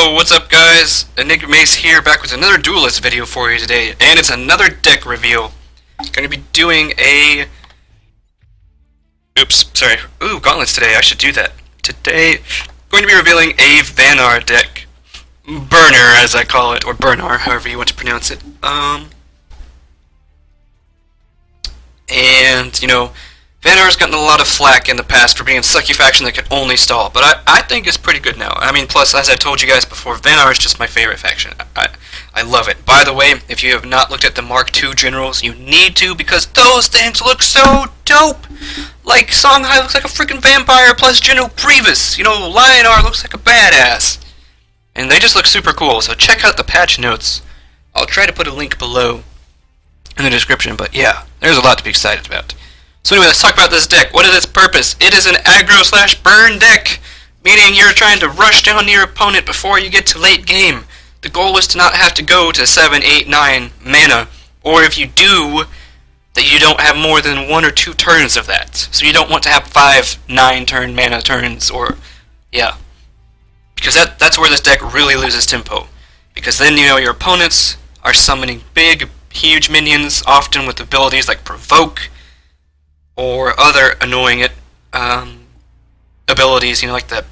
Yo, what's up guys? Enigma Mace here, back with another Duelyst video for you today, and it's another deck review. Going to be doing a... gauntlets today, I should do that. Today, going to be revealing a Vanar deck. Burnar, as I call it, or Burnar, however you want to pronounce it. And, you know, Vanar's gotten a lot of flack in the past for being a sucky faction that can only stall, but I think it's pretty good now. I mean, plus, as I told you guys before, Vanar is just my favorite faction. I love it. By the way, if you have not looked at the Mark II generals, you need to, because those things look so dope! Like, Songhai looks like a freaking vampire, plus General Grievous. You know, Lionar looks like a badass. And they just look super cool, so check out the patch notes. I'll try to put a link below in the description, but yeah, there's a lot to be excited about. So anyway, let's talk about this deck. What is its purpose? It is an aggro/burn deck, meaning you're trying to rush down your opponent before you get to late game. The goal is to not have to go to 7, 8, 9 mana, or if you do, that you don't have more than 1 or 2 turns of that. So you don't want to have 5, 9 turn mana turns, or, yeah. Because that's where this deck really loses tempo. Because then, you know, your opponents are summoning big, huge minions, often with abilities like Provoke, or other annoying abilities, you know, like that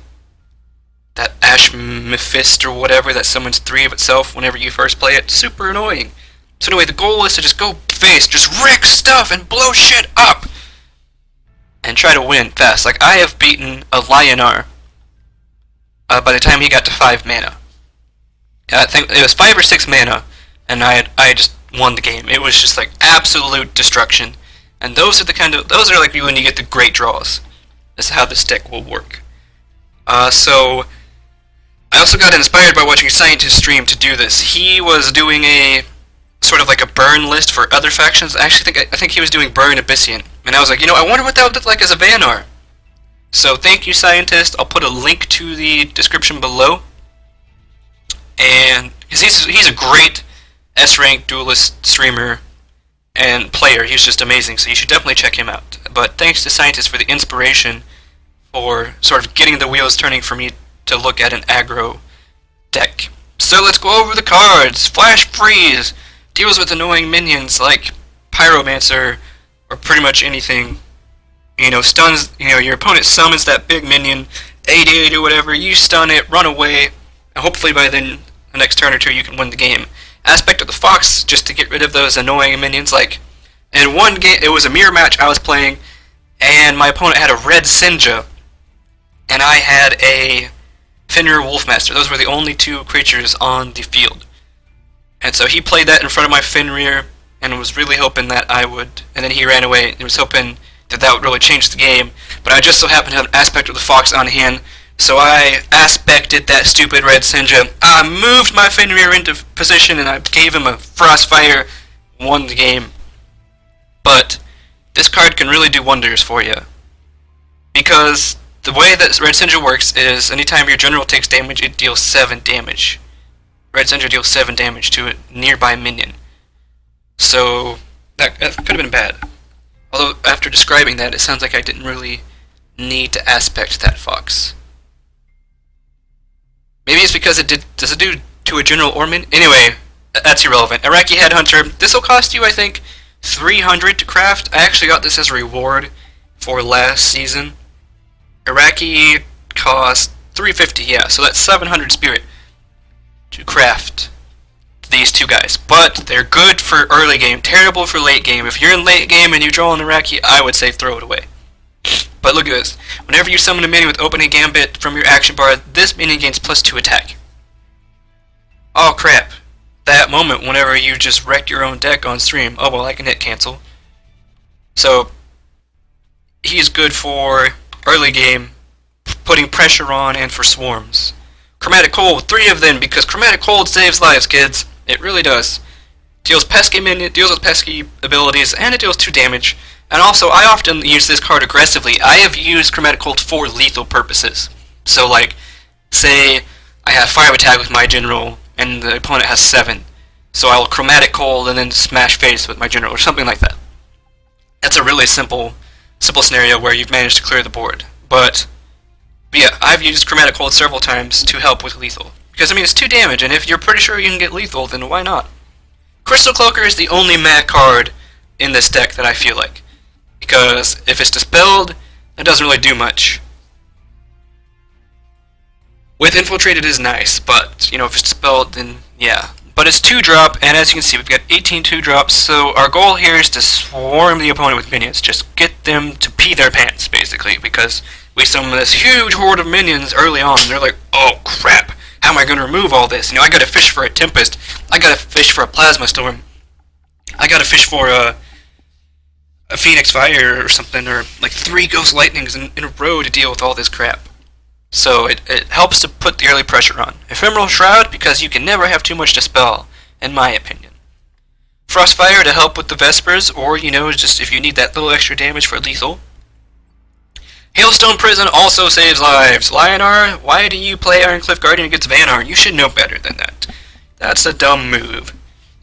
Ash Mephist or whatever that summons 3 of itself whenever you first play it. Super annoying. So anyway, the goal is to just go face, just wreck stuff and blow shit up, and try to win fast. Like, I have beaten a Lionar by the time he got to 5 mana. I think it was 5 or 6 mana, and I just won the game. It was just like absolute destruction. And those are like when you get the great draws. This is how this deck will work. So I also got inspired by watching Scientist stream to do this. He was doing a sort of like a burn list for other factions. I think he was doing Burn Abyssian, and I was like, you know, I wonder what that would look like as a Vanar. So thank you, Scientist. I'll put a link to the description below. And because he's a great S-rank Duelyst streamer and player, he's just amazing, so you should definitely check him out. But thanks to Scientist for the inspiration for sort of getting the wheels turning for me to look at an aggro deck. So let's go over the cards. Flash Freeze deals with annoying minions like Pyromancer, or pretty much anything. You know, stuns, you know, your opponent summons that big minion, 8/8 or whatever, you stun it, run away, and hopefully by then, the next turn or two, you can win the game. Aspect of the Fox, just to get rid of those annoying minions. Like, in one game, it was a mirror match I was playing, and my opponent had a red Senja, and I had a Fenrir Wolfmaster. Those were the only 2 creatures on the field. And so he played that in front of my Fenrir, and was really hoping that I would, and then he ran away, and was hoping that would really change the game, but I just so happened to have an Aspect of the Fox on hand, so I aspected that stupid red Senja. I moved my Fenrir into position and I gave him a Frostfire, won the game. But this card can really do wonders for you. Because the way that red Senja works is anytime your general takes damage, it deals 7 damage. Red Senja deals 7 damage to a nearby minion. So that could have been bad. Although after describing that, it sounds like I didn't really need to aspect that Fox. Maybe it's because does it do to a general or min? Anyway, that's irrelevant. Iraqi Headhunter, this will cost you, I think, 300 to craft. I actually got this as a reward for last season. Iraqi cost 350, yeah, so that's 700 spirit to craft these 2 guys. But they're good for early game, terrible for late game. If you're in late game and you draw an Iraqi, I would say throw it away. But look at this. Whenever you summon a minion with opening gambit from your action bar, this minion gains +2 attack. Oh crap. That moment whenever you just wreck your own deck on stream. Oh well, I can hit cancel. So, he's good for early game, putting pressure on, and for swarms. Chromatic Cold, 3 of them, because Chromatic Cold saves lives, kids. It really does. Deals pesky minion, deals with pesky abilities, and it deals 2 damage. And also, I often use this card aggressively. I have used Chromatic Cold for lethal purposes. So, like, say I have 5 attack with my general, and the opponent has 7. So I'll Chromatic Cold and then smash face with my general, or something like that. That's a really simple scenario where you've managed to clear the board. But yeah, I've used Chromatic Cold several times to help with lethal. Because, I mean, it's 2 damage, and if you're pretty sure you can get lethal, then why not? Crystal Cloaker is the only meh card in this deck that I feel like. Because if it's dispelled, it doesn't really do much. With Infiltrate it is nice, but, you know, if it's dispelled, then yeah. But it's 2-drop, and as you can see, we've got 18 2-drops, so our goal here is to swarm the opponent with minions. Just get them to pee their pants, basically, because we summon this huge horde of minions early on, and they're like, oh crap, how am I going to remove all this? You know, I gotta fish for a Tempest, I gotta fish for a Plasma Storm, I gotta fish for a Phoenix Fire or something, or like 3 Ghost Lightnings in a row to deal with all this crap. So it helps to put the early pressure on. Ephemeral Shroud, because you can never have too much to spell, in my opinion. Frostfire to help with the Vespers, or, you know, just if you need that little extra damage for lethal. Hailstone Prison also saves lives. Lionar, why do you play Ironcliff Guardian against Vanar? You should know better than that. That's a dumb move.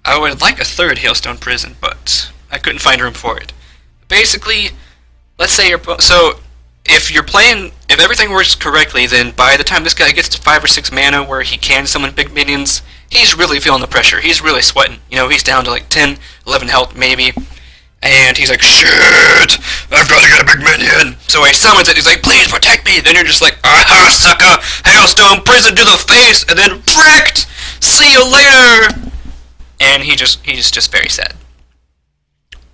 I would like a 3rd Hailstone Prison, but I couldn't find room for it. Basically, let's say if everything works correctly, then by the time this guy gets to 5 or 6 mana where he can summon big minions, he's really feeling the pressure. He's really sweating. You know, he's down to like 10, 11 health maybe. And he's like, shit, I've got to get a big minion. So he summons it, he's like, please protect me. Then you're just like, aha, sucker, Hailstone Prison to the face, and then fricked, see you later. And he's just very sad.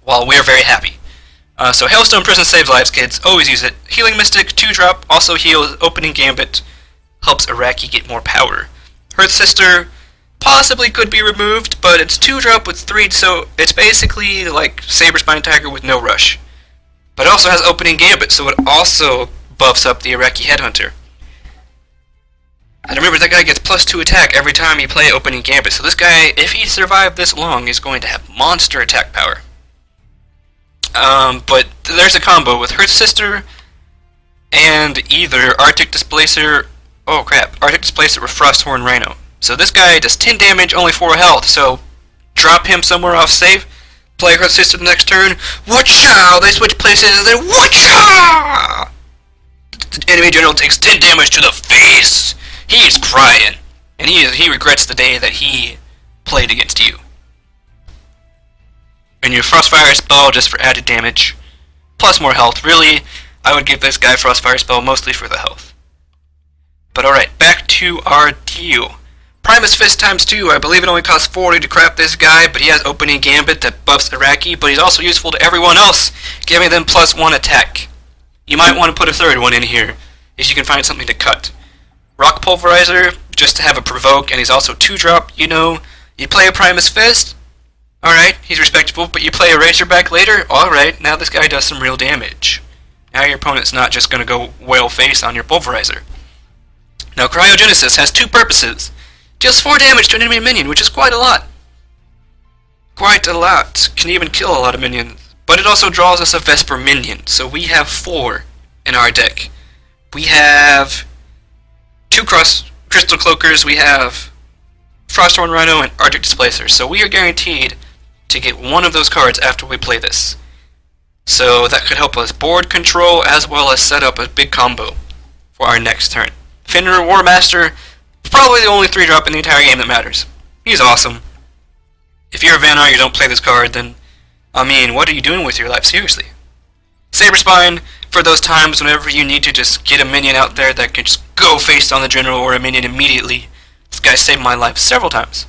While we're very happy. So Hailstone Prison saves lives, kids. Always use it. Healing Mystic, 2-drop, also heals. Opening Gambit helps Iraqi get more power. Earth Sister possibly could be removed, but it's 2-drop with 3, so it's basically like Saber Spine Tiger with no rush. But it also has Opening Gambit, so it also buffs up the Iraqi Headhunter. And remember, that guy gets +2 attack every time you play Opening Gambit, so this guy, if he survived this long, is going to have monster attack power. But there's a combo with Earth Sister and either Arctic Displacer, Arctic Displacer or Frosthorn Rhino. So this guy does 10 damage, only 4 health, so drop him somewhere off safe, play Earth Sister the next turn, whatcha! They switch places, and then whatcha! The enemy general takes 10 damage to the face! He's crying, and he regrets the day that he played against you. And your Frostfire spell just for added damage, plus more health. Really, I would give this guy Frostfire spell mostly for the health. But alright, back to our deal. Primus Fist times 2, I believe it only costs 40 to craft this guy, but he has Opening Gambit that buffs Iraqi, but he's also useful to everyone else, giving them +1 attack. You might want to put a 3rd one in here, if you can find something to cut. Rock Pulverizer, just to have a provoke, and he's also 2-drop, you know. You play a Primus Fist, alright, he's respectable, but you play a Razorback later, alright, now this guy does some real damage. Now your opponent's not just going to go whale face on your Pulverizer. Now Cryogenesis has 2 purposes. Deals 4 damage to an enemy minion, which is quite a lot. Quite a lot. Can even kill a lot of minions. But it also draws us a Vesper minion, so we have 4 in our deck. We have 2 Crystal Cloakers, we have Frosthorn Rhino and Arctic Displacer, so we are guaranteed to get one of those cards after we play this. So that could help us board control as well as set up a big combo for our next turn. Fenrir War Master, probably the only 3-drop in the entire game that matters. He's awesome. If you're a Vanar, you don't play this card, then, I mean, what are you doing with your life? Seriously. Saber Spine, for those times whenever you need to just get a minion out there that can just go face on the general or a minion immediately. This guy saved my life several times.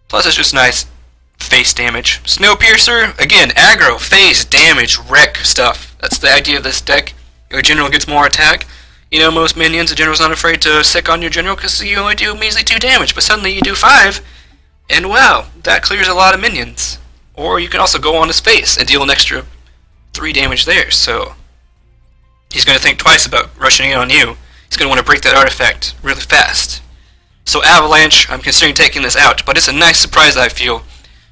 Plus it's just nice face damage. Snowpiercer, again, aggro, face, damage, wreck stuff. That's the idea of this deck. Your general gets more attack. You know, most minions, the general's not afraid to sick on your general because you only do measly 2 damage, but suddenly you do 5, and wow, that clears a lot of minions. Or you can also go on his face and deal an extra 3 damage there, so he's going to think twice about rushing in on you. He's going to want to break that artifact really fast. So Avalanche, I'm considering taking this out, but it's a nice surprise, I feel.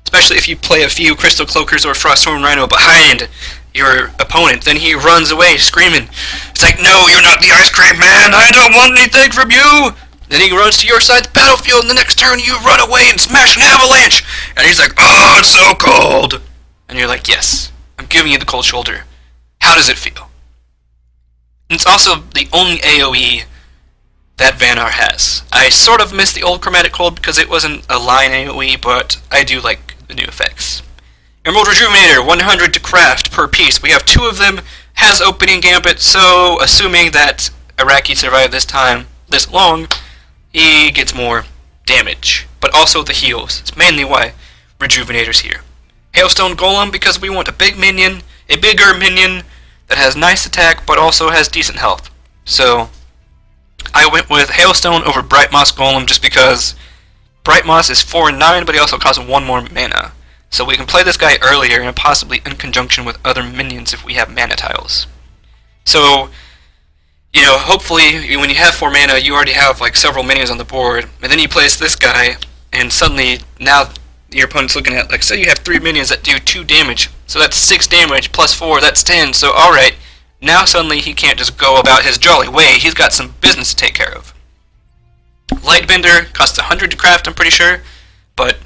Especially if you play a few Crystal Cloakers or Frosthorn Rhino behind your opponent, then he runs away screaming. It's like, no, you're not the ice cream man, I don't want anything from you! Then he runs to your side of the battlefield, and the next turn you run away and smash an avalanche! And he's like, oh, it's so cold! And you're like, yes, I'm giving you the cold shoulder. How does it feel? And it's also the only AoE that Vanar has. I sort of miss the old Chromatic Hold because it wasn't a line AoE, but I do like the new effects. Emerald Rejuvenator, 100 to craft per piece. We have 2 of them, has opening gambit, so assuming that Iraqi survived this long, he gets more damage. But also the heals. It's mainly why Rejuvenator's here. Hailstone Golem, because we want a bigger minion that has nice attack, but also has decent health. So, I went with Hailstone over Bright Moss Golem just because Bright Moss is 4 and 9, but he also costs 1 more mana. So we can play this guy earlier and possibly in conjunction with other minions if we have mana tiles. So, you know, hopefully when you have 4 mana, you already have like several minions on the board, and then you place this guy, and suddenly now your opponent's looking at, like, say you have 3 minions that do 2 damage, so that's 6 damage plus 4, that's 10, so alright, now suddenly he can't just go about his jolly way, he's got some business to take care of. Lightbender costs 100 to craft, I'm pretty sure, but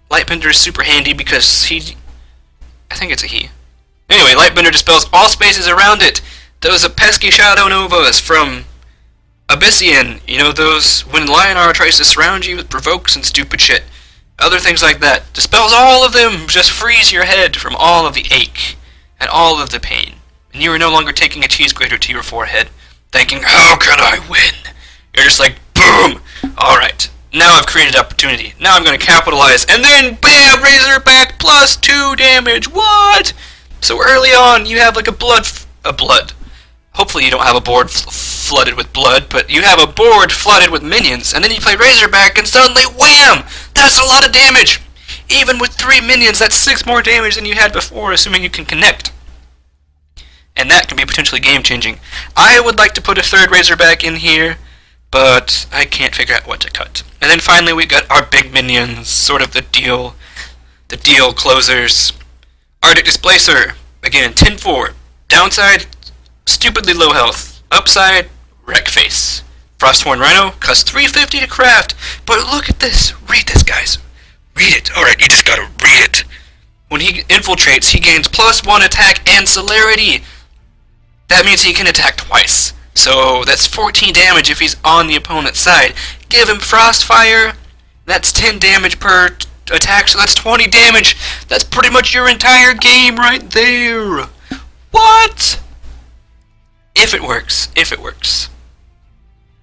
Lightbender is super handy because I think it's a he. Anyway, Lightbender dispels all spaces around it. Those pesky Shadow Novas from Abyssian, you know, those when Lionar tries to surround you with provokes and stupid shit. Other things like that. Dispels all of them, just frees your head from all of the ache and all of the pain. And you are no longer taking a cheese grater to your forehead, thinking, how can I win? You're just like, boom! Alright. Now I've created opportunity. Now I'm going to capitalize, and then BAM! Razorback plus 2 damage. What? So early on, you have like a blood. Hopefully you don't have a board flooded with blood, but you have a board flooded with minions, and then you play Razorback, and suddenly, wham! That's a lot of damage. Even with 3 minions, that's 6 more damage than you had before, assuming you can connect. And that can be potentially game-changing. I would like to put a 3rd Razorback in here, but I can't figure out what to cut. And then finally we got our big minions, sort of the deal closers. Arctic Displacer, again, 10-4. Downside, stupidly low health. Upside, wreck face. Frosthorn Rhino costs 350 to craft, but look at this. Read this, guys. Read it. Alright, you just gotta read it. When he infiltrates, he gains +1 attack and celerity. That means he can attack twice. So that's 14 damage if he's on the opponent's side. Give him Frostfire. That's 10 damage per attack, so that's 20 damage. That's pretty much your entire game right there. What? If it works. If it works.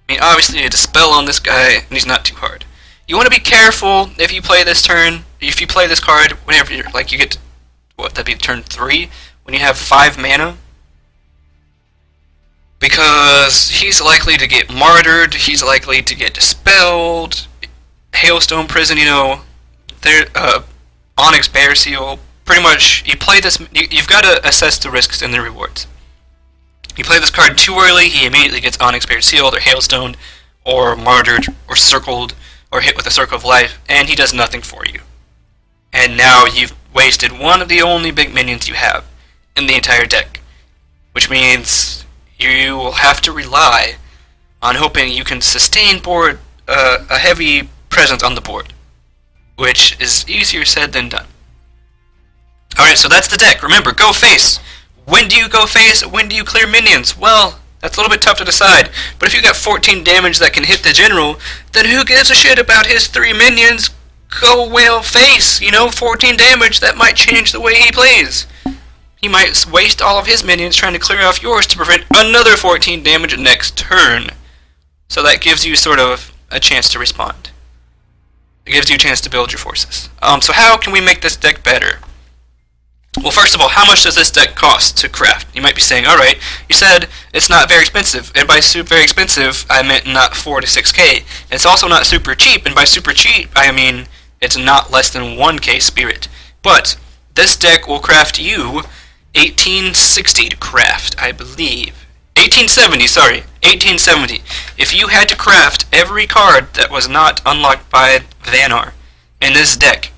I mean, obviously you need to spell on this guy, and he's not too hard. You want to be careful if you play this turn. If you play this card, whenever you're, like, you get to, what, that'd be turn 3, when you have 5 mana. Because he's likely to get martyred, he's likely to get dispelled, Hailstone Prison, you know, Onyx Bear Seal. Pretty much, you play this, you've got to assess the risks and the rewards. You play this card too early, he immediately gets Onyx Bear Sealed, or Hailstone, or martyred, or circled, or hit with a Circle of Life, and he does nothing for you. And now you've wasted one of the only big minions you have in the entire deck, which means you will have to rely on hoping you can sustain board a heavy presence on the board, which is easier said than done. Alright, so that's the deck. Remember, go face. When do you go face? When do you clear minions? Well, that's a little bit tough to decide, but if you got 14 damage that can hit the general, then who gives a shit about his 3 minions? Go whale face, you know, 14 damage, that might change the way he plays. He might waste all of his minions trying to clear off yours to prevent another 14 damage next turn. So that gives you sort of a chance to respond. It gives you a chance to build your forces. So how can we make this deck better? Well, first of all, how much does this deck cost to craft? You might be saying, alright, you said it's not very expensive, and by very expensive, I meant not 4 to 6k. It's also not super cheap, and by super cheap, I mean it's not less than 1k spirit. But this deck will craft you 1860 to craft, I believe. 1870, sorry. 1870. If you had to craft every card that was not unlocked by Vanar in this deck,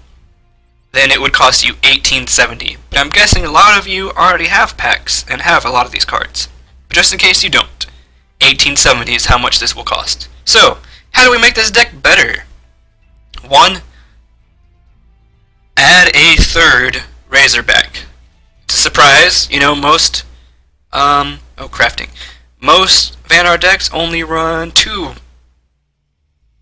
then it would cost you 1870. But I'm guessing a lot of you already have packs and have a lot of these cards. But just in case you don't, 1870 is how much this will cost. So, how do we make this deck better? 1. Add a 3rd Razorback. It's a surprise, you know, most crafting. Most Vanar decks only run 2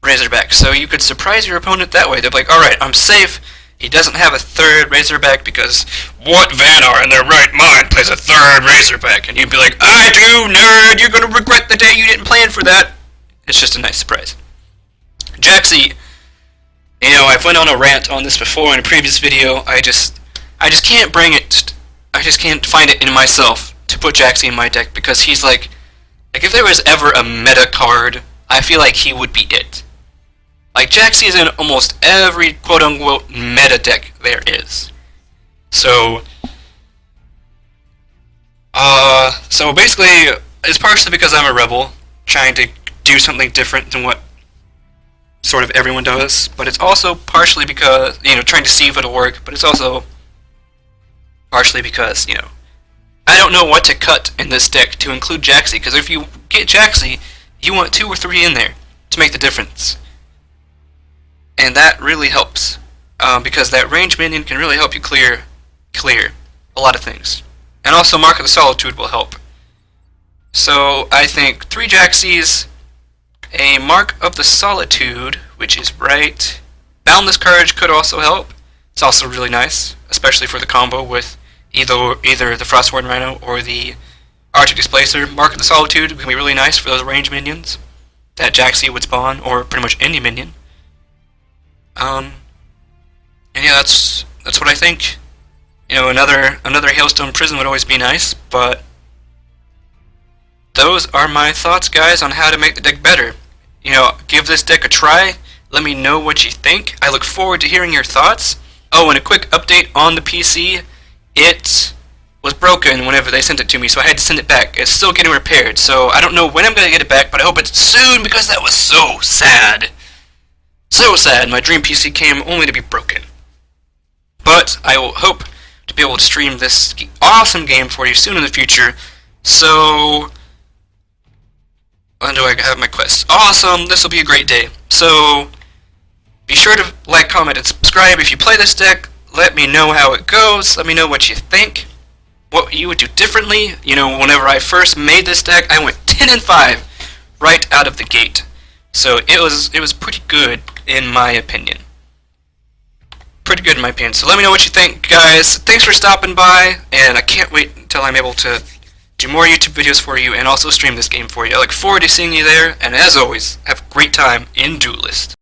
Razorback. So you could surprise your opponent that way. They're like, alright, I'm safe. He doesn't have a third Razorback because what Vanar in their right mind plays a third Razorback? And you'd be like, I do, nerd! You're gonna regret the day you didn't plan for that! It's just a nice surprise. Jaxi, I've went on a rant on this before in a previous video. I just can't bring it. I just can't find it in myself to put Jaxi in my deck because he's like if there was ever a meta card, I feel like he would be it. Like, Jaxi is in almost every quote-unquote meta deck there is. So basically, it's partially because I'm a rebel, trying to do something different than what sort of everyone does, but it's also partially because, trying to see if it'll work, but it's also partially because, I don't know what to cut in this deck to include Jaxi, because if you get Jaxi, you want 2 or 3 in there to make the difference. And that really helps, because that range minion can really help you clear a lot of things. And also Mark of the Solitude will help. So I think 3 Jaxis, a Mark of the Solitude, which is right. Boundless Courage could also help. It's also really nice, especially for the combo with either the Frostborn Rhino or the Arctic Displacer. Mark of the Solitude can be really nice for those range minions that Jaxi would spawn, or pretty much any minion. And yeah, that's what I think. Another Hailstone Prison would always be nice, but those are my thoughts, guys, on how to make the deck better. Give this deck a try. Let me know what you think. I look forward to hearing your thoughts. Oh, and a quick update on the PC. It was broken whenever they sent it to me, so I had to send it back. It's still getting repaired, so I don't know when I'm going to get it back, but I hope it's soon, because that was so sad. So sad. My dream PC came only to be broken. But I will hope to be able to stream this awesome game for you soon in the future. So when do I have my quest? Awesome! This will be a great day. So be sure to like, comment, and subscribe if you play this deck. Let me know how it goes. Let me know what you think. What you would do differently. Whenever I first made this deck, I went 10-5 right out of the gate. So it was pretty good in my opinion. Pretty good in my opinion. So let me know what you think, guys. Thanks for stopping by, and I can't wait until I'm able to do more YouTube videos for you and also stream this game for you. I look forward to seeing you there, and as always, have a great time in Duelyst.